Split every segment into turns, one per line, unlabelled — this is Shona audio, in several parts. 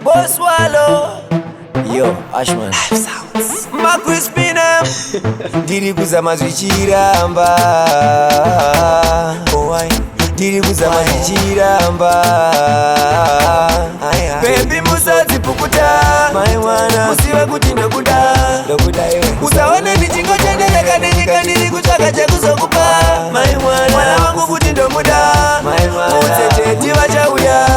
Boss Wallow.
Yo, Ashman.
Macrispina. Diri kuzama zvichiramba. Diri kuzama zvichiramba. Baby musadzipukuta. Musiwe kuti ndokuda. Usaone ndichingotendereka nenyika ndiri kutsvaka chekuzokupa. Mwana wangu kuti ndomuda. Mutsetseti vachauya.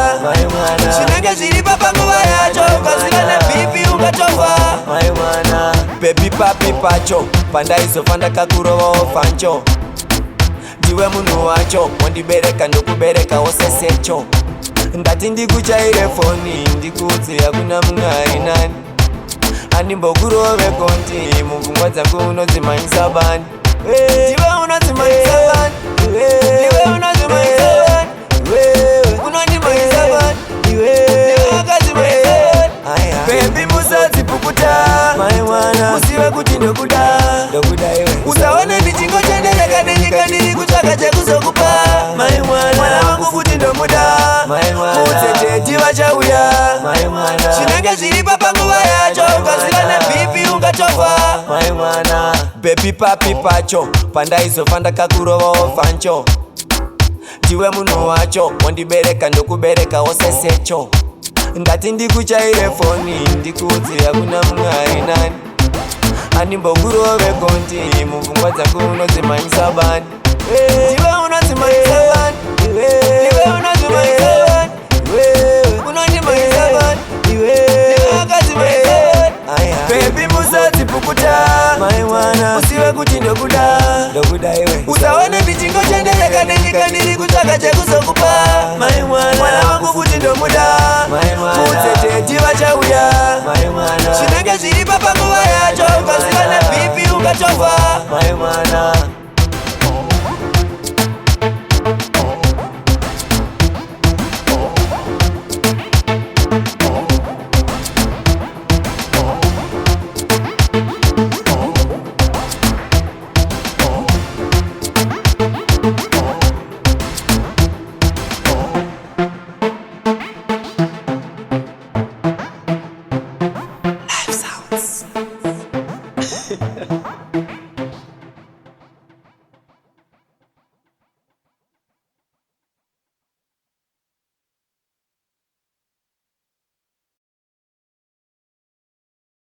Zvinenge zviri papanguva yacho. Ukazira neBP ukatofa. Baby papi pacho. Pandaizofa ndakakurovawo fancho. Ndiwe munhu wacho. Wandibereka ndokuberekawo sesecho. Ndati ndikuchaire foni ndikudze hakuna munhu ari nani. Andimbokurove konti mupfungwa dzangu unodzimanyisa bani. Ndiwe unodzimanyisa bani. Ndiwe unodzimanyisa bani. Unondimanyisa bani. Ndiwe wakadzimanyisa bani. Baby musadzipukuta. Musiwe kuti ndokuda. Usaone ndichingotendereka nenyika ndiri kutsvaka chekuzokupa. Mwana wangu kuti ndomuda. Mutsetseti vachauya. Zvinenge zviri papanguva yacho. Ukazira neBP ukatofa. Baby papi pacho. Pandaizofa ndakakurovawo fancho. Ndiwe munhu wacho. Wandibereka ndokuberekawo sesecho. Ndati ndikuchaire foni ndikudze hakuna munhu ari nani. Andimbokurove konti mupfungwa dzangu unodzimanyisa bani. Ndiwe unodzimanyisa bani. Ndiwe unodzimanyisa bani. Unondimanyisa bani. Ndiwe wakadzimanyisa bani. Baby musadzipukuta. Musiwe kuti ndokuda. Usaone ndichingotendereka nenyika ndiri kutsvaka chekuzokupa. Mwana wangu kuti ndomuda. Mutsetseti vachauya. Zvinenge zviri papanguva yacho. Ukazira neBP ukatofa.
Live sounds.